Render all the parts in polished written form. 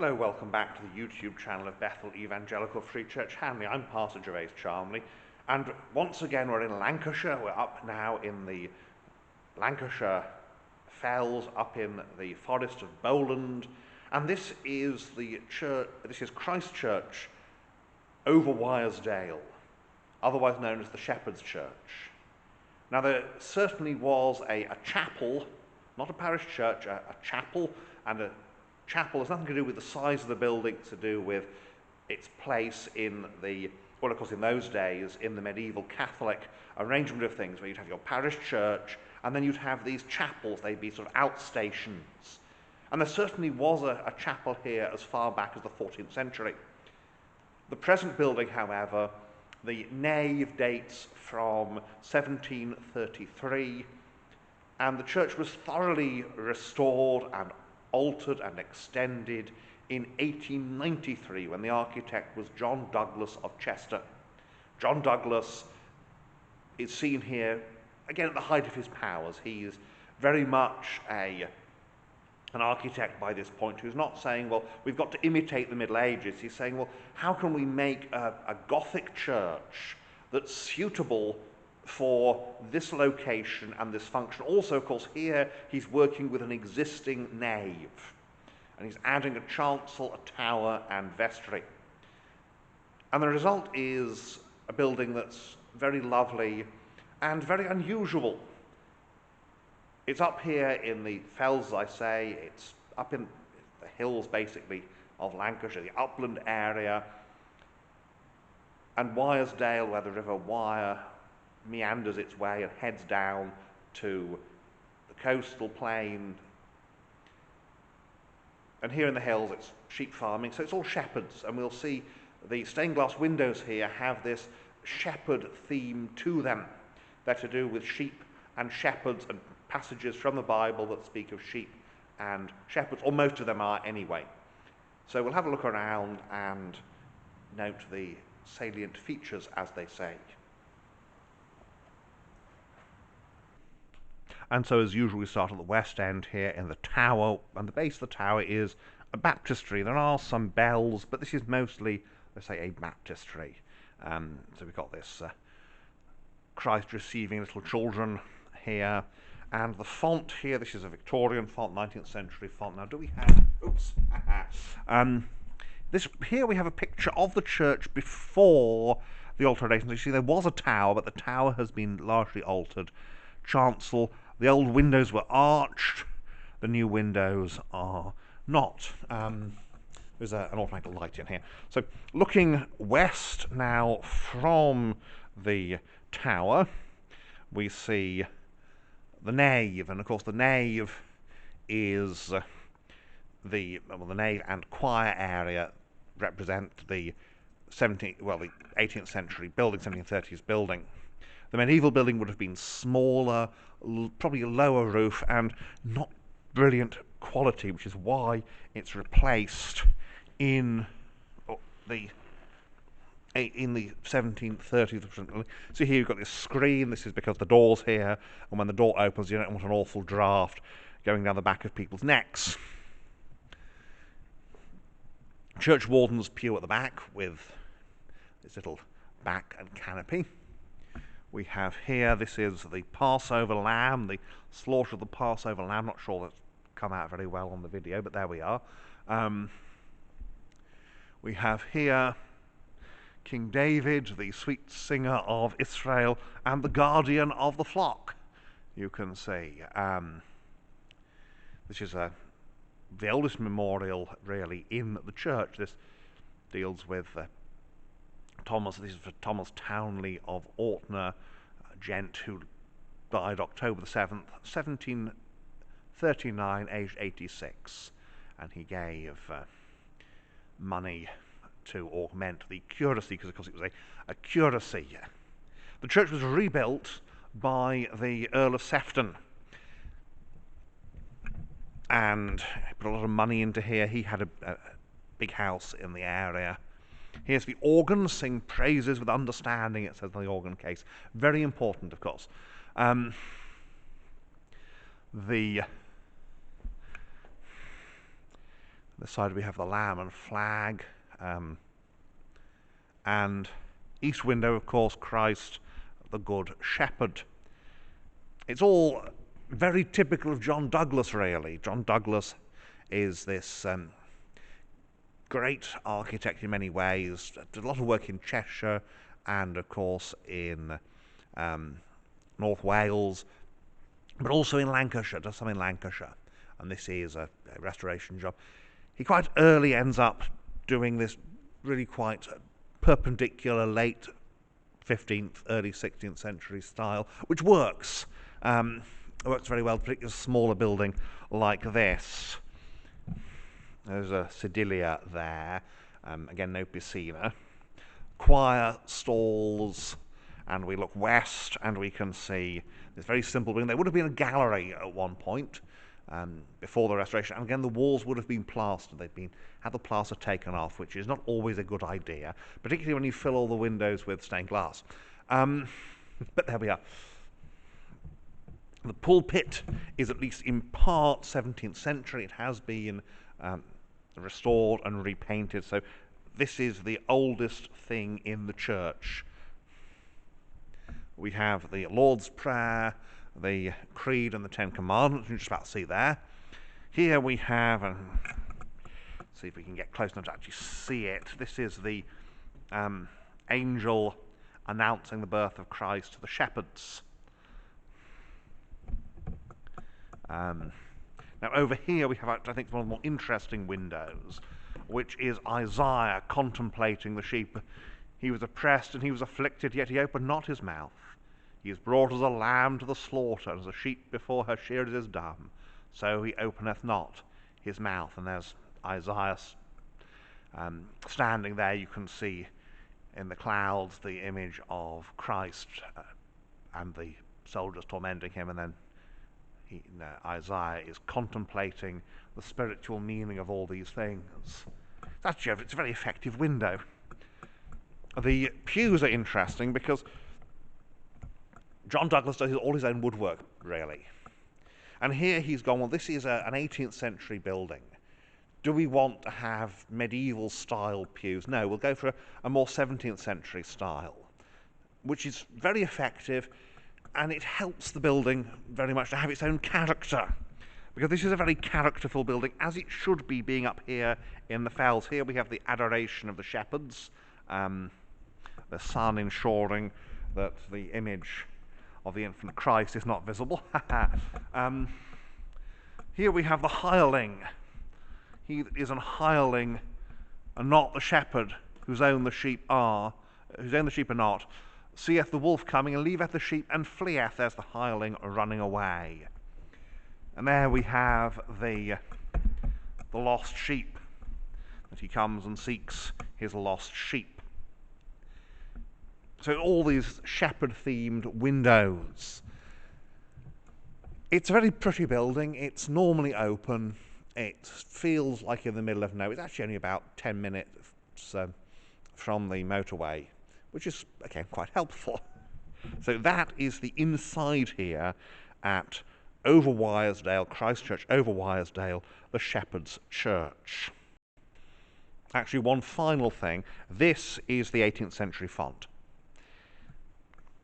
Hello, welcome back to the YouTube channel of Bethel Evangelical Free Church Hanley. I'm Pastor Gervais Charmley, and once again we're in Lancashire. We're up now in the Lancashire fells, up in the forest of Bowland, and this is the church. This is Christ Church, Over Wyresdale, otherwise known as the Shepherd's Church. Now there certainly was a chapel, not a parish church, a chapel, and a chapel has nothing to do with the size of the building, it's to do with its place in the, well, of course, in those days, in the medieval Catholic arrangement of things, where you'd have your parish church, and then you'd have these chapels. They'd be sort of outstations. And there certainly was a chapel here as far back as the 14th century. The present building, however, the nave dates from 1733, and the church was thoroughly restored and altered and extended in 1893 when the architect was John Douglas of Chester. John Douglas is seen here again at the height of his powers. He is very much an architect by this point who's not saying, well, we've got to imitate the Middle Ages. He's saying, well, how can we make a Gothic church that's suitable for this location and this function? Also, of course, here he's working with an existing nave, and he's adding a chancel, a tower, and vestry. And the result is a building that's very lovely and very unusual. It's up here in the fells, as I say. It's up in the hills, basically, of Lancashire, the upland area, and Wyresdale, where the River Wyre meanders its way and heads down to the coastal plain. And here in the hills it's sheep farming, so it's all shepherds, and we'll see the stained glass windows here have this shepherd theme to them. They're to do with sheep and shepherds and passages from the Bible that speak of sheep and shepherds, or most of them are anyway. So we'll have a look around and note the salient features, as they say. And so, as usual, we start at the west end here in the tower, and the base of the tower is a baptistry. There are some bells, but this is mostly, let's say, a baptistry. So we've got this Christ receiving little children here, and the font here, this is a Victorian font, 19th century font. Now, do we have, oops, here we have a picture of the church before the alterations. You see, there was a tower, but the tower has been largely altered. Chancel, the old windows were arched, the new windows are not. There's an automatic light in here. So looking west now from the tower, we see the nave, and of course the nave is the nave and choir area represent the 18th century building, 1730s building. The medieval building would have been smaller, probably a lower roof, and not brilliant quality, which is why it's replaced in the 1730s. So here you've got this screen. This is because the door's here, and when the door opens, you don't want an awful draft going down the back of people's necks. Church warden's pew at the back with this little back and canopy. We have here, this is the Passover lamb, the slaughter of the Passover lamb. Not sure that's come out very well on the video, but there we are. We have here King David, the sweet singer of Israel, and the guardian of the flock, you can see. This is the oldest memorial, really, in the church. This deals with this is for Thomas Townley of Ortner, a gent who died October the 7th, 1739, aged 86, and he gave money to augment the curacy, because of course it was a curacy. The church was rebuilt by the Earl of Sefton, and put a lot of money into here. He had a big house in the area. Here's the organ, sing praises with understanding, it says in the organ case. Very important, of course. The This side we have the lamb and flag, and east window, of course, Christ, the Good Shepherd. It's all very typical of John Douglas, really. John Douglas is this great architect in many ways, did a lot of work in Cheshire and, of course, in North Wales, but also in Lancashire, does some in Lancashire. And this is a restoration job. He quite early ends up doing this really quite perpendicular late 15th, early 16th century style, which works. Works very well, particularly a smaller building like this. There's a sedilia there, again no piscina. Choir stalls, and we look west and we can see this very simple building. There would have been a gallery at one point before the restoration, and again the walls would have been plastered. They've had the plaster taken off, which is not always a good idea, particularly when you fill all the windows with stained glass. But there we are. The pulpit is at least in part 17th century. It has been restored and repainted, so this is the oldest thing in the church. We have the Lord's Prayer, the Creed and the Ten Commandments, you're just about to see there. Here we have, see if we can get close enough to actually see it, this is the angel announcing the birth of Christ to the shepherds. Now over here we have, I think, one of the more interesting windows, which is Isaiah contemplating the sheep. He was oppressed and he was afflicted, yet he opened not his mouth. He is brought as a lamb to the slaughter, as a sheep before her shearers is dumb. So he openeth not his mouth. And there's Isaiah standing there. You can see in the clouds the image of Christ and the soldiers tormenting him, and then Isaiah is contemplating the spiritual meaning of all these things. It's a very effective window. The pews are interesting because John Douglas does all his own woodwork, really. And here he's gone, well, this is an 18th century building. Do we want to have medieval style pews? No, we'll go for a more 17th century style, which is very effective, and it helps the building very much to have its own character, because this is a very characterful building, as it should be, being up here in the fells. Here we have the adoration of the shepherds, the sun ensuring that the image of the infant Christ is not visible. Here we have the hireling. He is an hireling and not the shepherd, whose own the sheep are not, seeth the wolf coming and leaveth the sheep and fleeth. There's the hireling running away. And there we have the lost sheep, that he comes and seeks his lost sheep. So all these shepherd-themed windows. It's a very pretty building. It's normally open. It feels like in the middle of nowhere. It's actually only about 10 minutes from the motorway, which is, again, quite helpful. So that is the inside here at Over Wyresdale, Christchurch Over Wyresdale, the Shepherd's Church. Actually, one final thing. This is the 18th century font.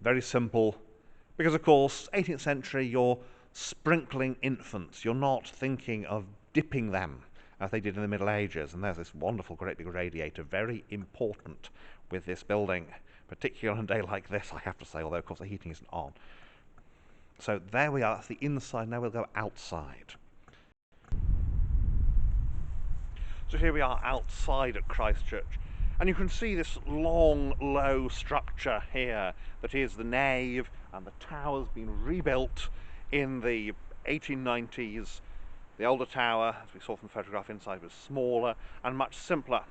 Very simple, because, of course, 18th century, you're sprinkling infants. You're not thinking of dipping them as they did in the Middle Ages. And there's this wonderful great big radiator, very important with this building, particularly on a day like this, I have to say, although, of course, the heating isn't on. So there we are, that's the inside. Now we'll go outside. So here we are outside at Christchurch. And you can see this long, low structure here that is the nave, and the tower's been rebuilt in the 1890s. The older tower, as we saw from the photograph inside, was smaller and much simpler.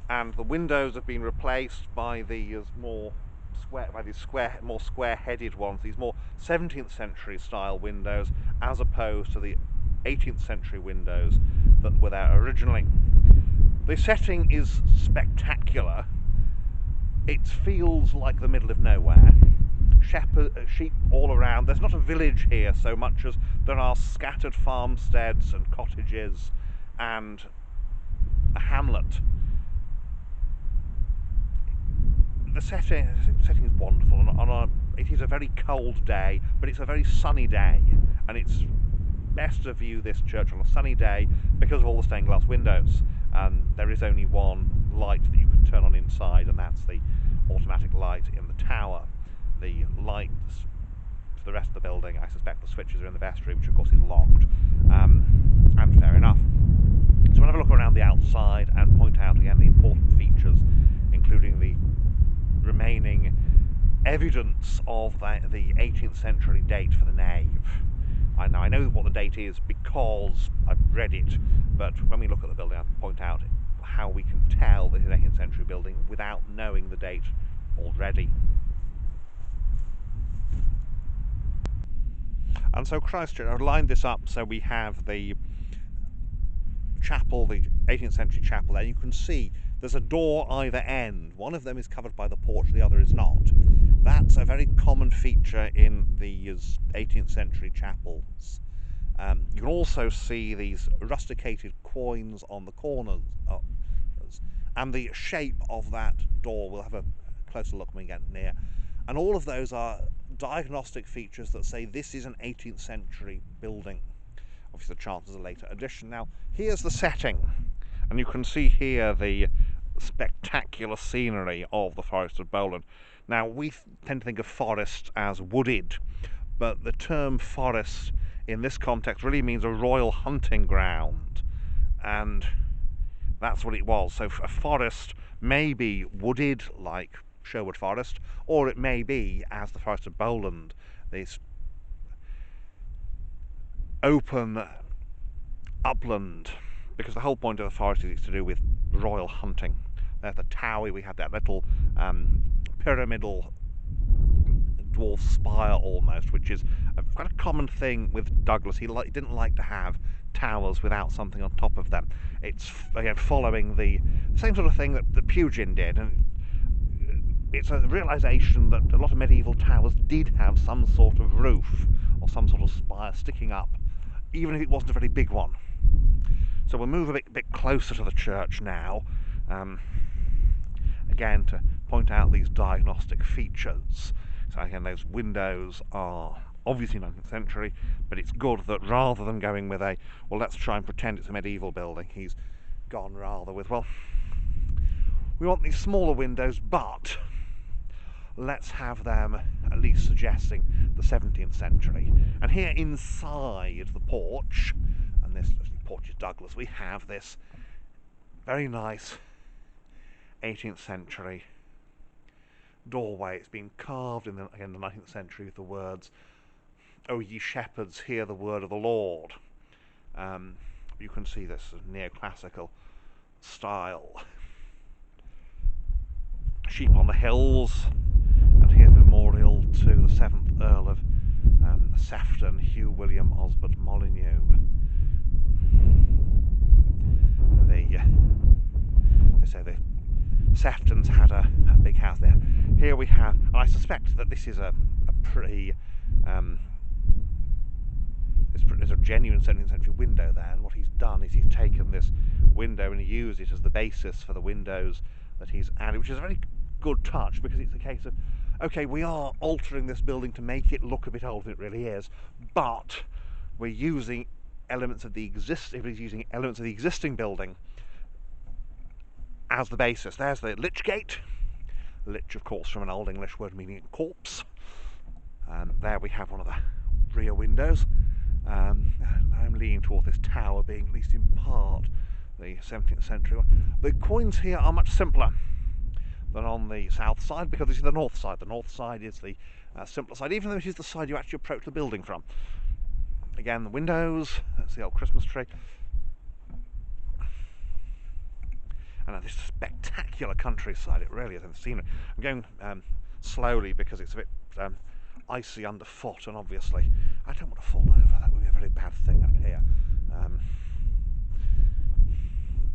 And the windows have been replaced by these more square-headed ones, these more 17th century style windows, as opposed to the 18th century windows that were there originally. The setting is spectacular. It feels like the middle of nowhere. sheep all around. There's not a village here so much as there are scattered farmsteads and cottages and a hamlet. The setting is wonderful. It is a very cold day, but it's a very sunny day, and it's best to view this church on a sunny day because of all the stained glass windows. There is only one light that you can turn on inside, and that's the automatic light in the tower. The lights for the rest of the building, I suspect the switches are in the vestry, which of course is locked, and fair enough. So we'll have a look around the outside and point out again the important features, including the remaining evidence of the 18th century date for the nave. Now I know what the date is because I've read it, but when we look at the building I'll point out how we can tell this is an 18th century building without knowing the date already. And so Christchurch, I've lined this up so we have the chapel, the 18th century chapel there. You can see there's a door either end. One of them is covered by the porch, the other is not. That's a very common feature in these 18th century chapels. You can also see these rusticated quoins on the corners, and the shape of that door. We'll have a closer look when we get near. And all of those are diagnostic features that say this is an 18th century building. Obviously the chances are later addition. Now here's the setting, and you can see here the spectacular scenery of the Forest of Bowland. Now we tend to think of forest as wooded, but the term forest in this context really means a royal hunting ground, and that's what it was. So a forest may be wooded like Sherwood Forest, or it may be, as the Forest of Bowland, this open upland, because the whole point of the forest is to do with royal hunting. There's the Towie, we had that little pyramidal dwarf spire almost, which is quite a common thing with Douglas. He didn't like to have towers without something on top of them. It's again following the same sort of thing that Pugin did, and it's a realisation that a lot of medieval towers did have some sort of roof or some sort of spire sticking up, even if it wasn't a very big one. So we'll move a bit closer to the church now, again to point out these diagnostic features. So again, those windows are obviously 19th century, but it's good that rather than going with a, well, let's try and pretend it's a medieval building, he's gone rather with, well, we want these smaller windows, but let's have them at least suggesting the 17th century. And here inside the porch, and this porch is Douglas, we have this very nice 18th century doorway. It's been carved in the 19th century with the words, "O ye shepherds, hear the word of the Lord." You can see this neoclassical style. Sheep on the hills, and here's a memorial to the 7th Earl of Sefton, Hugh William Osbert Molyneux. They say the Seftons had a big house there. Here we have, and I suspect that this is a pretty there's a genuine 17th century window there, and what he's done is he's taken this window and he used it as the basis for the windows that he's added, which is a very good touch, because it's a case of, okay, we are altering this building to make it look a bit older than it really is, but we're using elements of the existing building as the basis. There's the lich gate, lich of course from an old English word meaning corpse, and there we have one of the rear windows. I'm leaning toward this tower being, at least in part, the 17th century one. The coins here are much simpler than on the south side, because this is the north side. The north side is the simpler side, even though it is the side you actually approach the building from. Again, the windows, that's the old Christmas tree. And this spectacular countryside, it really is in the scenery. I'm going slowly because it's a bit icy underfoot, and obviously I don't want to fall over. That would be a very bad thing up here.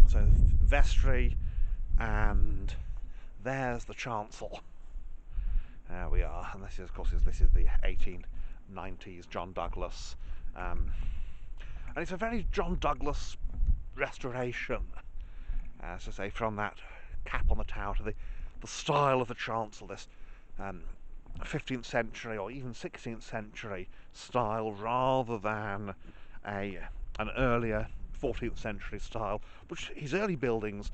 So vestry, and there's the chancel. There we are, and this is, of course, this is the 1890s John Douglas, and it's a very John Douglas restoration, as I say, from that cap on the tower to the style of the chancel, this 15th century or even 16th century style, rather than an earlier 14th century style, which his early buildings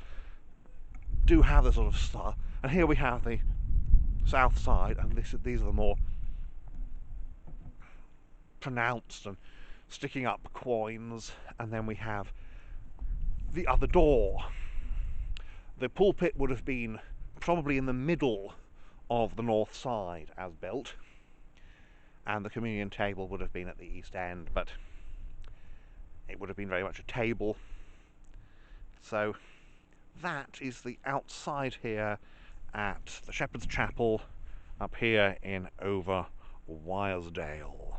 do have this sort of style. And here we have the south side, and these are the more pronounced and sticking up quoins, and then we have the other door. The pulpit would have been probably in the middle of the north side as built, and the communion table would have been at the east end, but it would have been very much a table. So that is the outside here at the Shepherd's Chapel up here in Over Wyresdale.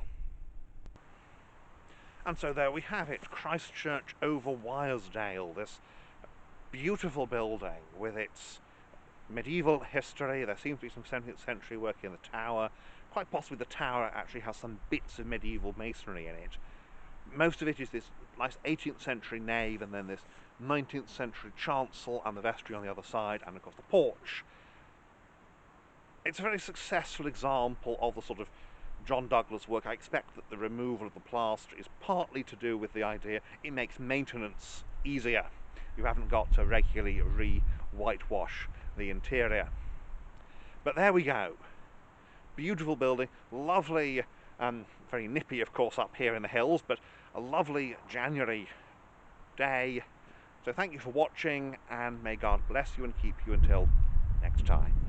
And so there we have it, Christ Church Over Wyresdale, this beautiful building with its medieval history. There seems to be some 17th century work in the tower. Quite possibly the tower actually has some bits of medieval masonry in it. Most of it is this nice 18th century nave, and then this 19th century chancel and the vestry on the other side, and of course the porch. It's a very successful example of the sort of John Douglas work. I expect that the removal of the plaster is partly to do with the idea it makes maintenance easier. You haven't got to regularly re-whitewash the interior. But there we go. Beautiful building, lovely, very nippy of course up here in the hills, but a lovely January day. So thank you for watching, and may God bless you and keep you until next time.